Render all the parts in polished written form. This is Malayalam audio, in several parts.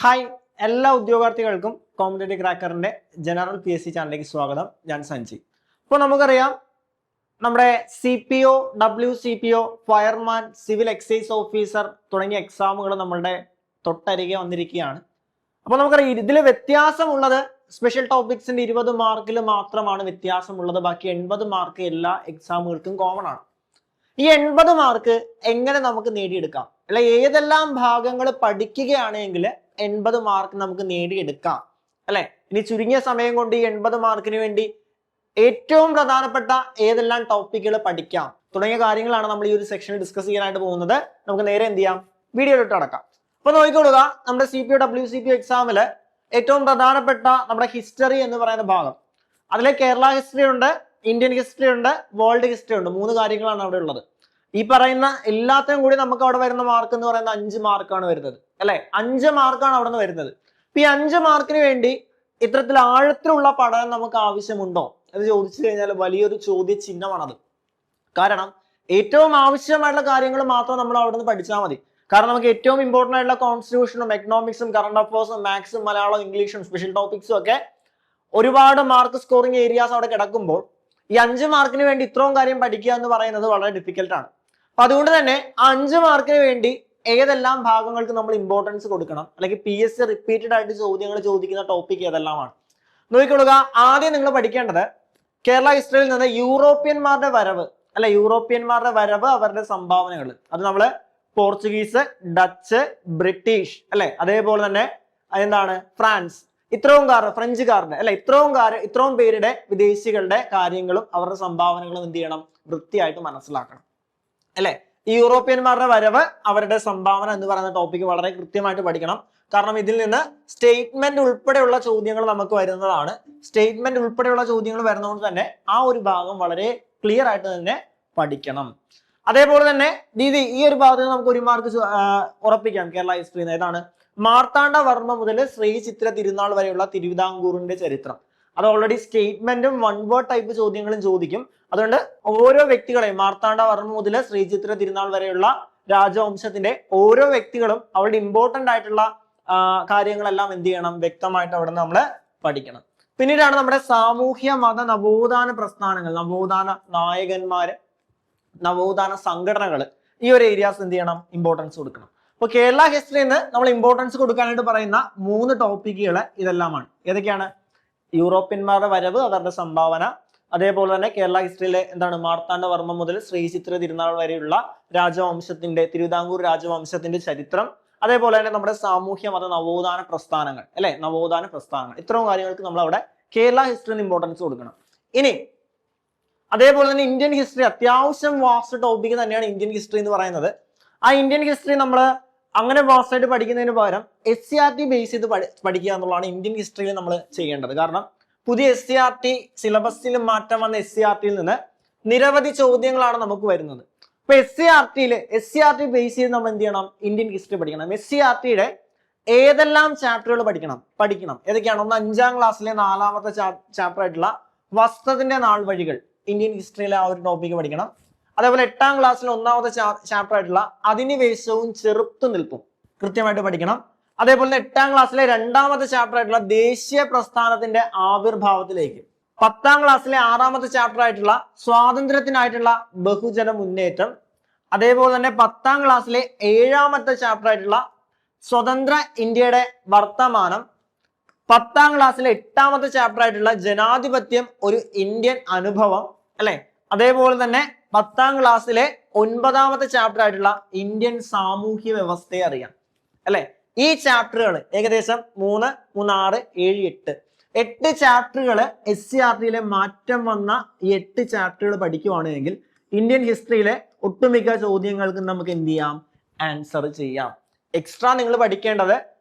ഹായ്, എല്ലാ ഉദ്യോഗാർത്ഥികൾക്കും കോമ്പറ്റേറ്റീവ് ക്രാക്കറിന്റെ ജനറൽ PSC ചാനലിലേക്ക് സ്വാഗതം. ഞാൻ സഞ്ജി. ഇപ്പോൾ നമുക്കറിയാം, നമ്മുടെ CPO, WCPO, fireman, civil excise officer തുടങ്ങിയ എക്സാമുകൾ നമ്മളുടെ തൊട്ടരികെ വന്നിരിക്കുകയാണ്. അപ്പോൾ നമുക്കറിയാം, ഇതിൽ വ്യത്യാസമുള്ളത് സ്പെഷ്യൽ ടോപ്പിക്സിന്റെ 20 മാർക്കിൽ മാത്രമാണ് വ്യത്യാസമുള്ളത്. ബാക്കി 80 മാർക്ക് എല്ലാ എക്സാമുകൾക്കും കോമൺ ആണ്. ഈ 80 മാർക്ക് എങ്ങനെ നമുക്ക് നേടിയെടുക്കാം, അല്ലെ ഏതെല്ലാം ഭാഗങ്ങൾ പഠിക്കുകയാണെങ്കിൽ 80 മാർക്ക് നമുക്ക് നേടിയെടുക്കാം, അല്ലെ? ഇനി ചുരുങ്ങിയ സമയം കൊണ്ട് ഈ 80 മാർക്കിന് വേണ്ടി ഏറ്റവും പ്രധാനപ്പെട്ട ഏതെല്ലാം ടോപ്പിക്കുകൾ പഠിക്കാം തുടങ്ങിയ കാര്യങ്ങളാണ് നമ്മൾ ഈ ഒരു സെക്ഷനിൽ ഡിസ്കസ് ചെയ്യാനായിട്ട് പോകുന്നത്. നമുക്ക് നേരെ എന്ത് ചെയ്യാം, വീഡിയോയിലോട്ട് അടക്കാം. അപ്പൊ നോക്കിക്കൊള്ളുക, നമ്മുടെ CPO, WCPO എക്സാമില് ഏറ്റവും പ്രധാനപ്പെട്ട നമ്മുടെ ഹിസ്റ്ററി എന്ന് പറയുന്ന ഭാഗം, അതിലെ കേരള ഹിസ്റ്ററി ഉണ്ട്, ഇന്ത്യൻ ഹിസ്റ്ററി ഉണ്ട്, വേൾഡ് ഹിസ്റ്ററി ഉണ്ട്. 3 കാര്യങ്ങളാണ് അവിടെ ഉള്ളത്. ഈ പറയുന്ന എല്ലാത്തിനും കൂടി നമുക്ക് അവിടെ വരുന്ന മാർക്ക് എന്ന് പറയുന്നത് 5 മാർക്കാണ് വരുന്നത്, അല്ലെ? 5 മാർക്കാണ് അവിടെ നിന്ന് വരുന്നത്. ഇപ്പൊ ഈ 5 മാർക്കിന് വേണ്ടി ഇത്തരത്തിൽ ആഴത്തിലുള്ള പഠനം നമുക്ക് ആവശ്യമുണ്ടോ എന്ന് ചോദിച്ചു കഴിഞ്ഞാൽ വലിയൊരു ചോദ്യ ചിഹ്നമാണത്. കാരണം ഏറ്റവും ആവശ്യമായിട്ടുള്ള കാര്യങ്ങൾ മാത്രം നമ്മൾ അവിടെ നിന്ന് പഠിച്ചാൽ മതി. കാരണം നമുക്ക് ഏറ്റവും ഇമ്പോർട്ടന്റ് ആയിട്ടുള്ള കോൺസ്റ്റിറ്റ്യൂഷനും എക്കണോമിക്സും കറണ്ട് അഫയേഴ്സും മാത്സും മലയാളം ഇംഗ്ലീഷും സ്പെഷ്യൽ ടോപ്പിക്സും ഒക്കെ ഒരുപാട് മാർക്ക് സ്കോറിംഗ് ഏരിയാസ് അവിടെ കിടക്കുമ്പോൾ ഈ 5 മാർക്കിന് വേണ്ടി ഇത്രയും കാര്യം പഠിക്കുക എന്ന് പറയുന്നത് വളരെ ഡിഫിക്കൽട്ട് ആണ്. അപ്പൊ അതുകൊണ്ട് തന്നെ ആ 5 മാർക്കിന് വേണ്ടി ഏതെല്ലാം ഭാഗങ്ങൾക്ക് നമ്മൾ ഇമ്പോർട്ടൻസ് കൊടുക്കണം, അല്ലെങ്കിൽ PSC റിപ്പീറ്റഡ് ആയിട്ട് ചോദ്യങ്ങൾ ചോദിക്കുന്ന ടോപ്പിക് ഏതെല്ലാമാണ് നോക്കിക്കൊള്ളുക. ആദ്യം നിങ്ങൾ പഠിക്കേണ്ടത് കേരള ഹിസ്റ്ററിയിൽ നിന്ന് യൂറോപ്യന്മാരുടെ വരവ്, അല്ലെ? യൂറോപ്യന്മാരുടെ വരവ്, അവരുടെ സംഭാവനകൾ. അത് നമ്മള് പോർച്ചുഗീസ്, ഡച്ച്, ബ്രിട്ടീഷ്, അല്ലെ? അതേപോലെ തന്നെ എന്താണ് ഫ്രാൻസ്, ഫ്രഞ്ചുകാരുടെ, അല്ലെ? ഇത്രയും പേരുടെ വിദേശികളുടെ കാര്യങ്ങളും അവരുടെ സംഭാവനകളും എന്ത് ചെയ്യണം, വൃത്തിയായിട്ട് മനസ്സിലാക്കണം, അല്ലെ? ഈ യൂറോപ്യന്മാരുടെ വരവ്, അവരുടെ സംഭാവന എന്ന് പറയുന്ന ടോപ്പിക് വളരെ കൃത്യമായിട്ട് പഠിക്കണം. കാരണം ഇതിൽ നിന്ന് സ്റ്റേറ്റ്മെന്റ് ഉൾപ്പെടെയുള്ള ചോദ്യങ്ങൾ നമുക്ക് വരുന്നതാണ്. സ്റ്റേറ്റ്മെന്റ് ഉൾപ്പെടെയുള്ള ചോദ്യങ്ങൾ വരുന്നതുകൊണ്ട് തന്നെ ആ ഒരു ഭാഗം വളരെ ക്ലിയർ ആയിട്ട് തന്നെ പഠിക്കണം. അതേപോലെ തന്നെ ഈ ഒരു ഭാഗത്ത് നമുക്ക് 1 മാർക്ക് ഉറപ്പിക്കാം കേരള ഹിസ്റ്ററിയിൽ നിന്ന്. ഏതാണ്? മാർത്താണ്ഡവർമ്മ മുതൽ ശ്രീ ചിത്ര തിരുനാൾ വരെയുള്ള തിരുവിതാംകൂറിന്റെ ചരിത്രം. അത് ഓൾറെഡി സ്റ്റേറ്റ്മെന്റും 1 വേർഡ് ടൈപ്പ് ചോദ്യങ്ങളും ചോദിക്കും. അതുകൊണ്ട് ഓരോ വ്യക്തികളെയും, മാർത്താണ്ഡവർമ്മ മുതൽ ശ്രീ ചിത്ര തിരുനാൾ വരെയുള്ള രാജവംശത്തിന്റെ ഓരോ വ്യക്തികളും അവരുടെ ഇമ്പോർട്ടന്റ് ആയിട്ടുള്ള കാര്യങ്ങളെല്ലാം എന്ത് ചെയ്യണം, വ്യക്തമായിട്ട് അവിടെ നമ്മൾ പഠിക്കണം. പിന്നീടാണ് നമ്മുടെ സാമൂഹ്യ മത നവോത്ഥാന പ്രസ്ഥാനങ്ങൾ, നവോത്ഥാന നായകന്മാര്, നവോത്ഥാന സംഘടനകൾ. ഈ ഒരു ഏരിയാസ് എന്ത് ചെയ്യണം, ഇമ്പോർട്ടൻസ് കൊടുക്കണം. അപ്പൊ കേരള ഹിസ്റ്ററിയിൽ നിന്ന് നമ്മൾ ഇമ്പോർട്ടൻസ് കൊടുക്കാനായിട്ട് പറയുന്ന 3 ടോപ്പിക്കുകൾ ഇതെല്ലാമാണ്. ഏതൊക്കെയാണ്? യൂറോപ്യന്മാരുടെ വരവ്, അവരുടെ സംഭാവന, അതേപോലെ തന്നെ കേരള ഹിസ്റ്ററിയിലെ എന്താണ് മാർത്താണ്ഡവർമ്മ മുതൽ ശ്രീ ചിത്ര തിരുനാൾ വരെയുള്ള രാജവംശത്തിന്റെ, തിരുവിതാംകൂർ രാജവംശത്തിന്റെ ചരിത്രം, അതേപോലെ തന്നെ നമ്മുടെ സാമൂഹ്യ മത നവോത്ഥാന പ്രസ്ഥാനങ്ങൾ, അല്ലെ? നവോത്ഥാന പ്രസ്ഥാനങ്ങൾ. ഇത്രയും കാര്യങ്ങൾക്ക് നമ്മൾ അവിടെ കേരള ഹിസ്റ്ററിന് ഇമ്പോർട്ടൻസ് കൊടുക്കണം. ഇനി അതേപോലെ തന്നെ ഇന്ത്യൻ ഹിസ്റ്ററി, അത്യാവശ്യം വാസ്റ്റ് ടോപ്പിക് തന്നെയാണ് ഇന്ത്യൻ ഹിസ്റ്ററി എന്ന് പറയുന്നത്. ആ ഇന്ത്യൻ ഹിസ്റ്ററി നമ്മൾ അങ്ങനെ വാസ്റ്റ് ആയിട്ട് പഠിക്കുന്നതിന് പകരം SCRT ബേസ് ചെയ്ത് പഠിക്കുക എന്നുള്ളതാണ് ഇന്ത്യൻ ഹിസ്റ്ററിയിൽ നമ്മൾ ചെയ്യേണ്ടത്. കാരണം പുതിയ SCRT സിലബസിൽ മാറ്റം വന്ന SCRTയിൽ നിന്ന് നിരവധി ചോദ്യങ്ങളാണ് നമുക്ക് വരുന്നത്. അപ്പൊ SCRT ബേസ് ചെയ്ത് നമ്മൾ എന്ത് ചെയ്യണം, ഇന്ത്യൻ ഹിസ്റ്ററി പഠിക്കണം. SCRTയുടെ ഏതെല്ലാം ചാപ്റ്ററുകൾ പഠിക്കണം ഏതൊക്കെയാണ്? ഒന്ന് 5ാം ക്ലാസ്സിലെ 4ാമത്തെ ചാപ്റ്റർ ആയിട്ടുള്ള വസ്ത്രത്തിന്റെ നാൾ വഴികൾ, ഇന്ത്യൻ ഹിസ്റ്ററിയിലെ ആ ഒരു ടോപ്പിക്ക് പഠിക്കണം. അതേപോലെ 8ാം ക്ലാസ്സിലെ 1ാമത്തെ ചാപ്റ്റർ ആയിട്ടുള്ള അധിനിവേശവും ചെറുത്തുനിൽപ്പും കൃത്യമായിട്ട് പഠിക്കണം. അതേപോലെ തന്നെ 8ാം ക്ലാസ്സിലെ 2ാമത്തെ ചാപ്റ്റർ ആയിട്ടുള്ള ദേശീയ പ്രസ്ഥാനത്തിന്റെ ആവിർഭാവത്തിലേക്ക്, 10ാം ക്ലാസ്സിലെ 6ാമത്തെ ചാപ്റ്റർ ആയിട്ടുള്ള സ്വാതന്ത്ര്യത്തിനായിട്ടുള്ള ബഹുജന മുന്നേറ്റം, അതേപോലെ തന്നെ 10ാം ക്ലാസ്സിലെ 7ാമത്തെ ചാപ്റ്റർ ആയിട്ടുള്ള സ്വതന്ത്ര ഇന്ത്യയുടെ വർത്തമാനം, 10ാം ക്ലാസ്സിലെ 8ാമത്തെ ചാപ്റ്റർ ആയിട്ടുള്ള ജനാധിപത്യം ഒരു ഇന്ത്യൻ അനുഭവം, അല്ലെ? അതേപോലെ തന്നെ 10ാം ക്ലാസ്സിലെ 9ാമത്തെ ചാപ്റ്റർ ആയിട്ടുള്ള ഇന്ത്യൻ സാമൂഹ്യ വ്യവസ്ഥയെ അറിയാം, അല്ലെ? ഈ ചാപ്റ്ററുകൾ ഏകദേശം 3, 6, 7, 8 ചാപ്റ്ററുകൾ SCRTയിലെ മാറ്റം വന്ന ഈ 8 ചാപ്റ്ററുകൾ പഠിക്കുവാണെങ്കിൽ ഇന്ത്യൻ ഹിസ്റ്ററിയിലെ ഒട്ടുമിക്ക ചോദ്യങ്ങൾക്ക് നമുക്ക് എന്ത് ചെയ്യാം, ആൻസർ ചെയ്യാം. എക്സ്ട്രാ നിങ്ങൾ പഠിക്കേണ്ടത്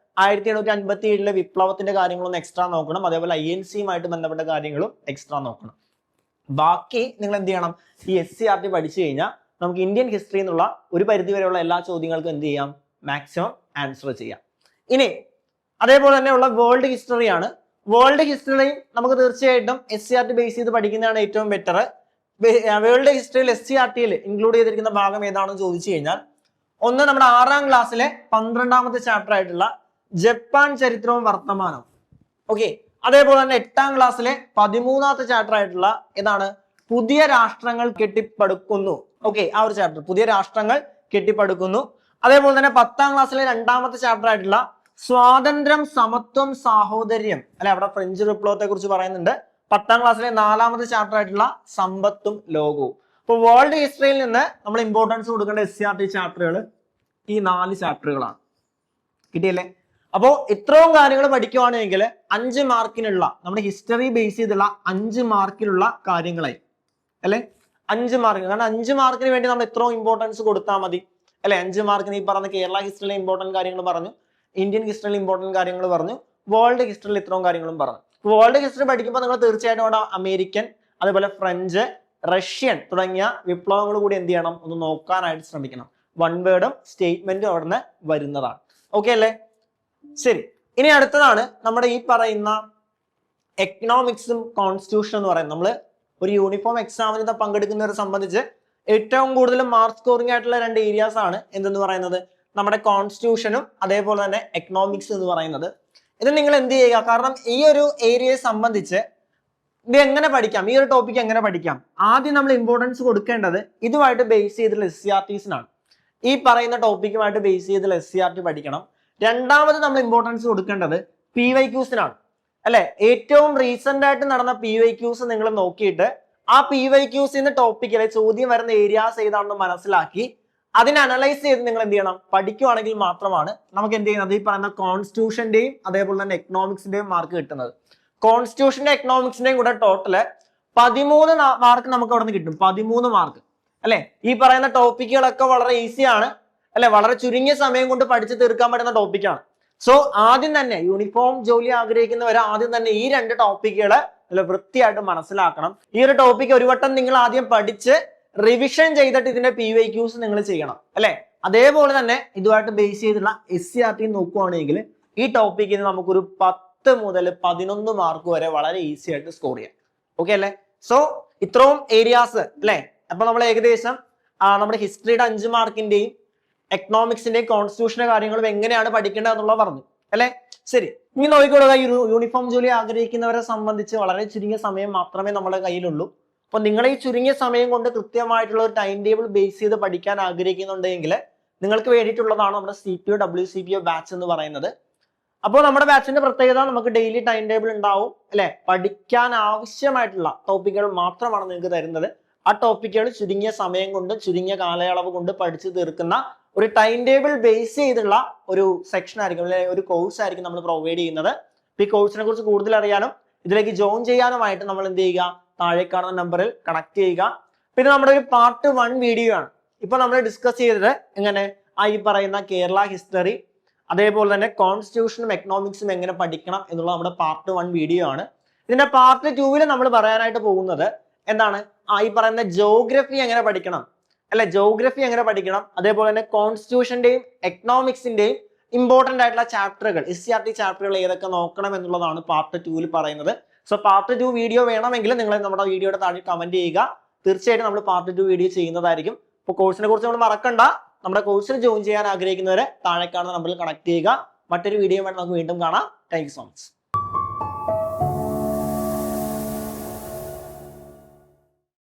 1857 വിപ്ലവത്തിന്റെ കാര്യങ്ങളൊന്നും എക്സ്ട്രാ നോക്കണം. അതേപോലെ INCയുമായിട്ട് ബന്ധപ്പെട്ട കാര്യങ്ങളും എക്സ്ട്രാ നോക്കണം. ബാക്കി നിങ്ങൾ എന്ത് ചെയ്യണം, ഈ SCRT പഠിച്ചു കഴിഞ്ഞാൽ നമുക്ക് ഇന്ത്യൻ ഹിസ്റ്ററി എന്നുള്ള ഒരു പരിധി വരെയുള്ള എല്ലാ ചോദ്യങ്ങൾക്കും എന്ത് ചെയ്യാം, മാക്സിമം ആൻസർ ചെയ്യാം. ഇനി അതേപോലെ തന്നെയുള്ള വേൾഡ് ഹിസ്റ്ററിയാണ്. വേൾഡ് ഹിസ്റ്ററി നമുക്ക് തീർച്ചയായിട്ടും SCRT ബേസ് ചെയ്ത് പഠിക്കുന്നതാണ് ഏറ്റവും ബെറ്റർ. വേൾഡ് ഹിസ്റ്ററിയിൽ SCRTയിൽ ഇൻക്ലൂഡ് ചെയ്തിരിക്കുന്ന ഭാഗം ഏതാണെന്ന് ചോദിച്ചു കഴിഞ്ഞാൽ, ഒന്ന് നമ്മുടെ 6ാം ക്ലാസ്സിലെ 12ാമത്തെ ചാപ്റ്റർ ആയിട്ടുള്ള ജപ്പാൻ ചരിത്രവും വർത്തമാനവും. ഓക്കെ, അതേപോലെ തന്നെ 8ാം ക്ലാസ്സിലെ 13ാമത്തെ ചാപ്റ്റർ ആയിട്ടുള്ള ഏതാണ്, പുതിയ രാഷ്ട്രങ്ങൾ കെട്ടിപ്പടുക്കുന്നു. ഓക്കെ, ആ ഒരു ചാപ്റ്റർ, പുതിയ രാഷ്ട്രങ്ങൾ കെട്ടിപ്പടുക്കുന്നു. അതേപോലെ തന്നെ 10ാം ക്ലാസ്സിലെ 2ാമത്തെ ചാപ്റ്റർ ആയിട്ടുള്ള സ്വാതന്ത്ര്യം, സമത്വം, സാഹോദര്യം, അല്ലെ, അവിടെ ഫ്രഞ്ച് വിപ്ലവത്തെ കുറിച്ച് പറയുന്നുണ്ട്. 10ാം ക്ലാസ്സിലെ 4ാമത്തെ ചാപ്റ്റർ ആയിട്ടുള്ള സമ്പത്തും ലോകവും. അപ്പൊ വേൾഡ് ഹിസ്റ്ററിയിൽ നിന്ന് നമ്മൾ ഇമ്പോർട്ടൻസ് കൊടുക്കേണ്ട SCRT ചാപ്റ്ററുകൾ ഈ 4 ചാപ്റ്ററുകളാണ്. കിട്ടിയല്ലേ? അപ്പോ ഇത്രയും കാര്യങ്ങൾ പഠിക്കുവാണെങ്കിൽ 5 മാർക്കിനുള്ള, നമ്മുടെ ഹിസ്റ്ററി ബേസ് ചെയ്തുള്ള 5 മാർക്കിലുള്ള കാര്യങ്ങളായി അല്ലെ, 5 മാർക്ക്. കാരണം 5 മാർക്കിന് വേണ്ടി നമ്മൾ ഇത്രയും ഇമ്പോർട്ടൻസ് കൊടുത്താൽ മതി അല്ലെ. 5 മാർക്കിന് ഈ പറഞ്ഞ കേരള ഹിസ്റ്ററിയിലെ ഇമ്പോർട്ടന്റ് കാര്യങ്ങൾ പറഞ്ഞു, ഇന്ത്യൻ ഹിസ്റ്ററിയിൽ ഇമ്പോർട്ടന്റ് കാര്യങ്ങൾ പറഞ്ഞു, വേൾഡ് ഹിസ്റ്ററിയിൽ ഇത്രയും കാര്യങ്ങളും പറഞ്ഞു. വേൾഡ് ഹിസ്റ്ററി പഠിക്കുമ്പോൾ നിങ്ങൾ തീർച്ചയായിട്ടും അവിടെ അമേരിക്കൻ, അതേപോലെ ഫ്രഞ്ച്, റഷ്യൻ തുടങ്ങിയ വിപ്ലവങ്ങൾ കൂടി എന്ത് ചെയ്യണം, ഒന്ന് നോക്കാനായിട്ട് ശ്രമിക്കണം. വൺ വേർഡും സ്റ്റേറ്റ്മെന്റും അവിടുന്ന് വരുന്നതാണ്. ഓക്കെ അല്ലേ? ശരി, ഇനി അടുത്തതാണ് നമ്മുടെ ഈ പറയുന്ന എക്കണോമിക്സും കോൺസ്റ്റിറ്റ്യൂഷൻ എന്ന് പറയുന്നത്. നമ്മൾ ഒരു യൂണിഫോം എക്സാമിന് പങ്കെടുക്കുന്നവരെ സംബന്ധിച്ച് ഏറ്റവും കൂടുതൽ മാർക്ക് സ്കോറിംഗ് ആയിട്ടുള്ള 2 ഏരിയാസ് ആണ് എന്തെന്ന് പറയുന്നത്, നമ്മുടെ കോൺസ്റ്റിറ്റ്യൂഷനും അതേപോലെ തന്നെ എക്കണോമിക്സ് എന്ന് പറയുന്നത്. ഇത് നിങ്ങൾ എന്ത് ചെയ്യുക, കാരണം ഈ ഒരു ഏരിയയെ സംബന്ധിച്ച് ഇത് എങ്ങനെ പഠിക്കാം, ഈ ഒരു ടോപ്പിക് എങ്ങനെ പഠിക്കാം, ആദ്യം നമ്മൾ ഇമ്പോർട്ടൻസ് കൊടുക്കേണ്ടത് ഇതുമായിട്ട് ബേസ് ചെയ്തിട്ടുള്ള SCRTസിനാണ്. ഈ പറയുന്ന ടോപ്പിക്കുമായിട്ട് ബേസ് ചെയ്തിട്ടുള്ള SCRT പഠിക്കണം. രണ്ടാമത് നമ്മൾ ഇമ്പോർട്ടൻസ് കൊടുക്കേണ്ടത് PYQസിനാണ് അല്ലെ. ഏറ്റവും റീസെന്റ് ആയിട്ട് നടന്ന PYQs നിങ്ങൾ നോക്കിയിട്ട് ആ PYQസിന്റെ ടോപ്പിക്കിലെ ചോദ്യം വരുന്ന ഏരിയാസ് ഏതാണെന്ന് മനസ്സിലാക്കി അതിനെ അനലൈസ് ചെയ്ത് നിങ്ങൾ എന്ത് ചെയ്യണം, പഠിക്കുവാണെങ്കിൽ മാത്രമാണ് നമുക്ക് എന്ത് ചെയ്യുന്നത്, ഈ പറയുന്ന കോൺസ്റ്റിറ്റ്യൂഷന്റെയും അതേപോലെ തന്നെ എക്കണോമിക്സിന്റെയും മാർക്ക് കിട്ടുന്നത്. കോൺസ്റ്റിറ്റ്യൂഷന്റെ എക്കണോമിക്സിന്റെയും കൂടെ ടോട്ടല് 13 മാർക്ക് നമുക്ക് അവിടെ നിന്ന് കിട്ടും. 13 മാർക്ക് അല്ലെ. ഈ പറയുന്ന ടോപ്പിക്കുകളൊക്കെ വളരെ ഈസിയാണ് അല്ലെ, വളരെ ചുരുങ്ങിയ സമയം കൊണ്ട് പഠിച്ചു തീർക്കാൻ പറ്റുന്ന ടോപ്പിക്കാണ്. സോ ആദ്യം തന്നെ യൂണിഫോം ജോലി ആഗ്രഹിക്കുന്നവർ ആദ്യം തന്നെ ഈ 2 ടോപ്പിക്കുകൾ നല്ല വൃത്തിയായിട്ട് മനസ്സിലാക്കണം. ഈ ഒരു ടോപ്പിക്ക് ഒരു വട്ടം നിങ്ങൾ ആദ്യം പഠിച്ച് റിവിഷൻ ചെയ്തിട്ട് ഇതിന്റെ PYQs നിങ്ങൾ ചെയ്യണം അല്ലെ. അതേപോലെ തന്നെ ഇതുമായിട്ട് ബേസ് ചെയ്തുള്ള SCRT നോക്കുവാണെങ്കിൽ ഈ ടോപ്പിക്കിന് നമുക്കൊരു 10 മുതൽ 11 മാർക്ക് വരെ വളരെ ഈസി ആയിട്ട് സ്കോർ ചെയ്യാം. ഓക്കെ അല്ലെ? സോ ഇത്രയും ഏരിയാസ് അല്ലെ. അപ്പൊ നമ്മൾ ഏകദേശം നമ്മുടെ ഹിസ്റ്ററിയുടെ 5 മാർക്കിന്റെയും എക്കണോമിക്സിന്റെയും കോൺസ്റ്റിറ്റ്യൂഷന്റെ കാര്യങ്ങളും എങ്ങനെയാണ് പഠിക്കേണ്ടത് എന്നുള്ളത് പറഞ്ഞു അല്ലെ. ശരി, ഇനി നോക്കിക്കൊടുക്കുക, യൂണിഫോം ജോലി ആഗ്രഹിക്കുന്നവരെ സംബന്ധിച്ച് വളരെ ചുരുങ്ങിയ സമയം മാത്രമേ നമ്മുടെ കയ്യിലുള്ളൂ. അപ്പൊ നിങ്ങൾ ഈ ചുരുങ്ങിയ സമയം കൊണ്ട് കൃത്യമായിട്ടുള്ള ഒരു ടൈം ടേബിൾ ബേസ് ചെയ്ത് പഠിക്കാൻ ആഗ്രഹിക്കുന്നുണ്ടെങ്കിൽ നിങ്ങൾക്ക് വേണ്ടിയിട്ടുള്ളതാണ് നമ്മുടെ CPO WCPO ബാച്ച് എന്ന് പറയുന്നത്. അപ്പോൾ നമ്മുടെ ബാച്ചിന്റെ പ്രത്യേകത, നമുക്ക് ഡെയിലി ടൈം ടേബിൾ ഉണ്ടാവും അല്ലെ. പഠിക്കാൻ ആവശ്യമായിട്ടുള്ള ടോപ്പിക്കുകൾ മാത്രമാണ് നിങ്ങൾക്ക് തരുന്നത്. ആ ടോപ്പിക്കുകൾ ചുരുങ്ങിയ സമയം കൊണ്ട്, ചുരുങ്ങിയ കാലയളവ് കൊണ്ട് പഠിച്ചു തീർക്കുന്ന ഒരു ടൈം ടേബിൾ ബേസ് ചെയ്തുള്ള ഒരു സെക്ഷൻ ആയിരിക്കും അല്ലെ, ഒരു കോഴ്സ് ആയിരിക്കും നമ്മൾ പ്രൊവൈഡ് ചെയ്യുന്നത്. ഈ കോഴ്സിനെ കുറിച്ച് കൂടുതൽ അറിയാനും ഇതിലേക്ക് ജോയിൻ ചെയ്യാനുമായിട്ട് നമ്മൾ എന്ത് ചെയ്യുക, താഴെ കാണുന്ന നമ്പറിൽ കണക്ട് ചെയ്യുക. പിന്നെ നമ്മുടെ ഒരു പാർട്ട് 1 വീഡിയോ ആണ് ഇപ്പൊ നമ്മൾ ഡിസ്കസ് ചെയ്തത്. എങ്ങനെ ഈ പറയുന്ന കേരള ഹിസ്റ്ററി അതേപോലെ തന്നെ കോൺസ്റ്റിറ്റ്യൂഷനും എക്കണോമിക്സും എങ്ങനെ പഠിക്കണം എന്നുള്ള നമ്മുടെ പാർട്ട് 1 വീഡിയോ ആണ്. ഇതിന്റെ പാർട്ട് 2 നമ്മൾ പറയാനായിട്ട് പോകുന്നത് എന്താണ്, ഈ പറയുന്ന ജോഗ്രഫി എങ്ങനെ പഠിക്കണം അല്ലെ, ജോഗ്രഫി എങ്ങനെ പഠിക്കണം, അതേപോലെ തന്നെ കോൺസ്റ്റിറ്റ്യൂഷന്റെയും എക്കണോമിക്സിന്റെയും ഇമ്പോർട്ടന്റ് ആയിട്ടുള്ള ചാപ്റ്ററുകൾ, SCRT ചാപ്റ്ററുകൾ ഏതൊക്കെ നോക്കണം എന്നുള്ളതാണ് പാർട്ട് 2 പറയുന്നത്. സോ പാർട്ട് 2 വീഡിയോ വേണമെങ്കിൽ നിങ്ങൾ നമ്മുടെ വീഡിയോയുടെ താഴെ കമന്റ് ചെയ്യുക. തീർച്ചയായിട്ടും നമ്മൾ പാർട്ട് 2 വീഡിയോ ചെയ്യുന്നതായിരിക്കും. അപ്പോൾ കോഴ്സിനെ കുറിച്ച് നമ്മൾ മറക്കണ്ട. നമ്മുടെ കോഴ്സിൽ ജോയിൻ ചെയ്യാൻ ആഗ്രഹിക്കുന്നവരെ താഴെ കാണുന്ന നമ്പറിൽ കണക്ട് ചെയ്യുക. മറ്റൊരു വീഡിയോ വേണ്ടി നമുക്ക് വീണ്ടും കാണാം. Thank you so much.